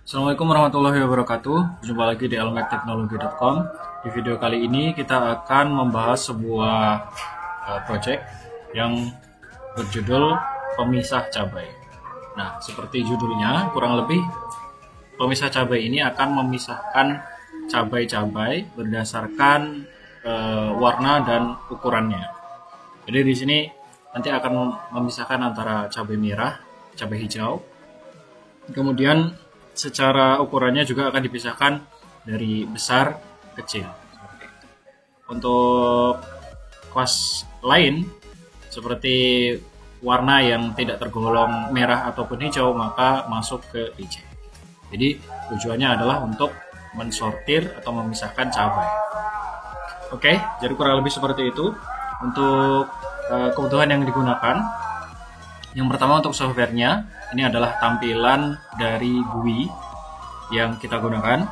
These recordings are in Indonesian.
Assalamualaikum warahmatullahi wabarakatuh. Jumpa lagi di elmekteknologi.com. Di video kali ini kita akan membahas sebuah project yang berjudul pemisah cabai. Nah, seperti judulnya, kurang lebih pemisah cabai ini akan memisahkan cabai-cabai berdasarkan warna dan ukurannya. Jadi di sini nanti akan memisahkan antara cabai merah, cabai hijau. Kemudian secara ukurannya juga akan dipisahkan dari besar kecil. Untuk kelas lain seperti warna yang tidak tergolong merah ataupun hijau maka masuk ke reject. Jadi tujuannya adalah untuk mensortir atau memisahkan cabai. Oke, jadi kurang lebih seperti itu untuk kebutuhan yang digunakan. Yang pertama untuk softwarenya, ini adalah tampilan dari GUI yang kita gunakan.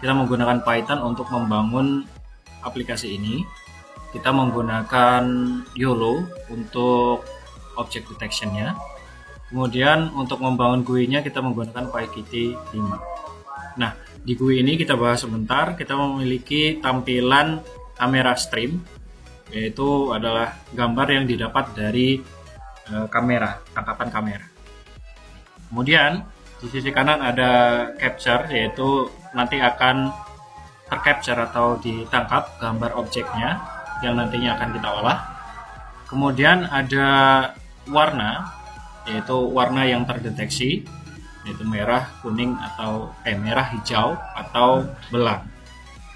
Kita menggunakan Python untuk membangun aplikasi ini. Kita menggunakan YOLO untuk object detection-nya. Kemudian untuk membangun GUI-nya kita menggunakan PyKitty 5. Nah, di GUI ini kita bahas sebentar. Kita memiliki tampilan kamera stream, yaitu adalah gambar yang didapat dari kamera, tangkapan kamera. Kemudian di sisi kanan ada capture, yaitu nanti akan tercapture atau ditangkap gambar objeknya yang nantinya akan kita olah. Kemudian ada warna, yaitu warna yang terdeteksi, yaitu merah, kuning atau merah, hijau atau belang.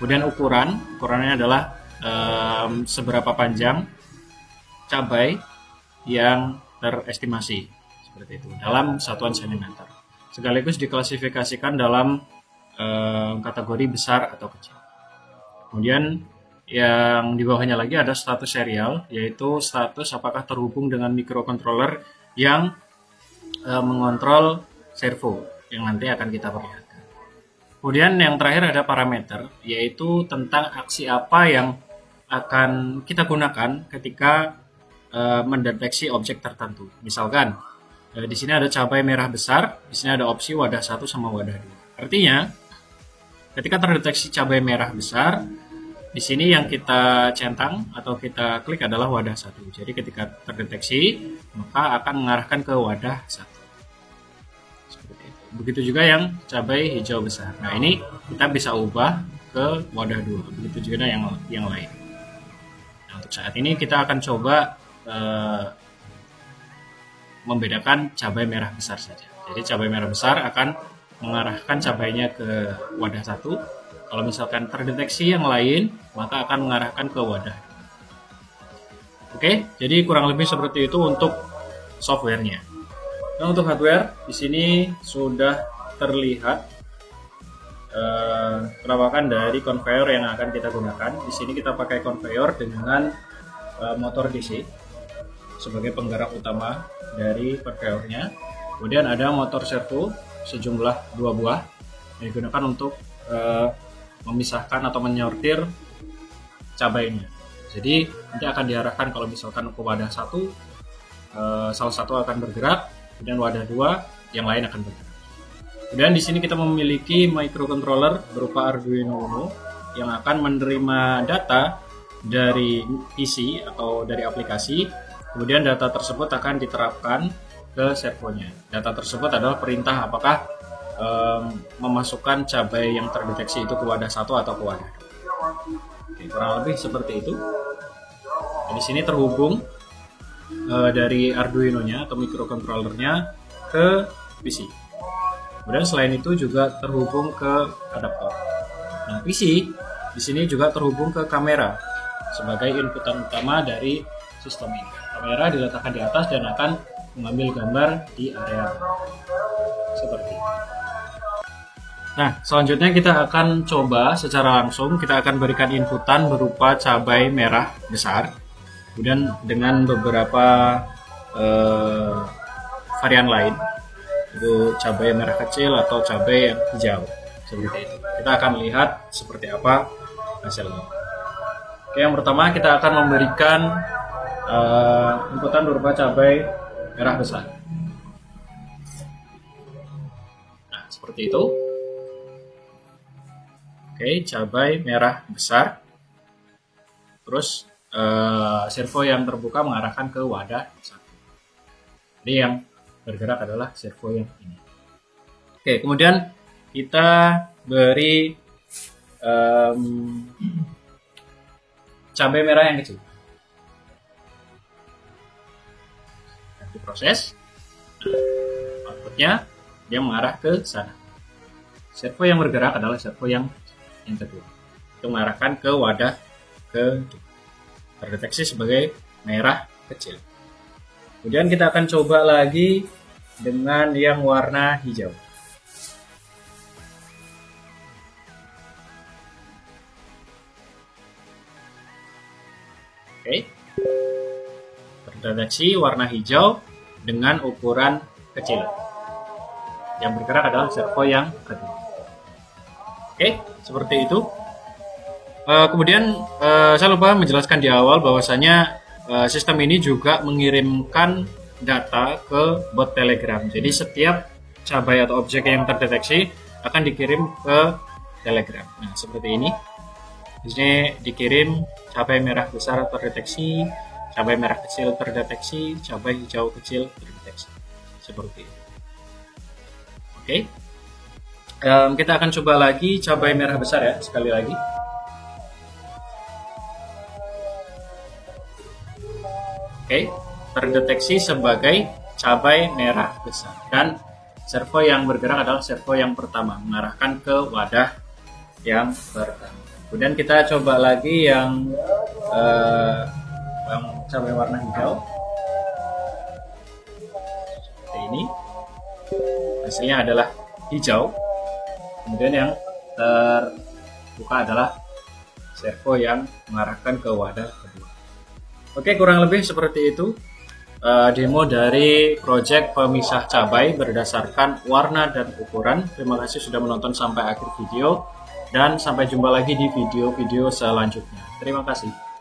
Kemudian ukurannya adalah seberapa panjang cabai yang terestimasi, seperti itu, dalam satuan sentimeter. Sekaligus diklasifikasikan dalam kategori besar atau kecil. Kemudian yang di bawahnya lagi ada status serial, yaitu status apakah terhubung dengan microcontroller yang mengontrol servo yang nanti akan kita perlihatkan. Kemudian yang terakhir ada parameter, yaitu tentang aksi apa yang akan kita gunakan ketika mendeteksi objek tertentu. Misalkan di sini ada cabai merah besar, di sini ada opsi wadah 1 sama wadah 2. Artinya ketika terdeteksi cabai merah besar, di sini yang kita centang atau kita klik adalah wadah 1. Jadi ketika terdeteksi maka akan mengarahkan ke wadah 1. Seperti itu. Begitu juga yang cabai hijau besar. Nah, ini kita bisa ubah ke wadah 2. Begitu juga yang lain. Nah, untuk saat ini kita akan coba membedakan cabai merah besar saja. Jadi cabai merah besar akan mengarahkan cabainya ke wadah 1. Kalau misalkan terdeteksi yang lain, maka akan mengarahkan ke wadah. Oke, jadi kurang lebih seperti itu untuk softwarenya. Nah, untuk hardware di sini sudah terlihat penampakan dari conveyor yang akan kita gunakan. Di sini kita pakai conveyor dengan motor DC sebagai penggerak utama dari conveyornya. Kemudian ada motor servo sejumlah 2 buah yang digunakan untuk memisahkan atau menyortir cabainya. Jadi nanti akan diarahkan kalau misalkan ke wadah 1, salah satu akan bergerak, kemudian wadah 2 yang lain akan bergerak. Kemudian di sini kita memiliki microcontroller berupa Arduino Uno yang akan menerima data dari PC atau dari aplikasi. Kemudian data tersebut akan diterapkan ke servonya. Data tersebut adalah perintah apakah memasukkan cabai yang terdeteksi itu ke wadah 1 atau ke wadah 2. Oke, kurang lebih seperti itu. Di sini terhubung dari Arduino-nya atau microcontroller-nya ke PC. Kemudian selain itu juga terhubung ke adaptor. Nah, PC di sini juga terhubung ke kamera sebagai inputan utama dari sistem ini. Kamera diletakkan di atas dan akan mengambil gambar di area seperti ini. Nah, selanjutnya kita akan coba secara langsung, kita akan berikan inputan berupa cabai merah besar, kemudian dengan beberapa varian lain, itu cabai merah kecil atau cabai yang hijau, seperti itu. Kita akan lihat seperti apa hasilnya. Oke, yang pertama kita akan memberikan inputan berupa cabai merah besar. Nah, seperti itu. Oke, cabai merah besar. Terus servo yang terbuka mengarahkan ke wadah 1. Jadi yang bergerak adalah servo yang ini. Oke, kemudian kita beri cabai merah yang kecil. Diproses, outputnya dia mengarah ke sana. Servo yang bergerak adalah servo yang kedua, itu mengarahkan ke wadah kedua, terdeteksi sebagai merah kecil. Kemudian kita akan coba lagi dengan yang warna hijau. Oke, terdeteksi warna hijau dengan ukuran kecil. Yang bergerak adalah servo yang kedua. Oke, seperti itu. Kemudian saya lupa menjelaskan di awal bahwasanya sistem ini juga mengirimkan data ke bot Telegram. Jadi setiap cabai atau objek yang terdeteksi akan dikirim ke Telegram. Nah, seperti ini. Di sini dikirim cabai merah besar terdeteksi, cabai merah kecil terdeteksi, cabai hijau kecil terdeteksi. Seperti itu. Oke. Kita akan coba lagi cabai merah besar ya, sekali lagi. Oke, terdeteksi sebagai cabai merah besar. Dan servo yang bergerak adalah servo yang pertama, mengarahkan ke wadah yang pertama. Kemudian kita coba lagi yang cabai warna hijau. Seperti ini. Hasilnya adalah hijau. Kemudian yang terbuka adalah servo yang mengarahkan ke wadah kedua. Oke, kurang lebih seperti itu demo dari project pemisah cabai berdasarkan warna dan ukuran. Terima kasih sudah menonton sampai akhir video, dan sampai jumpa lagi di video-video selanjutnya. Terima kasih.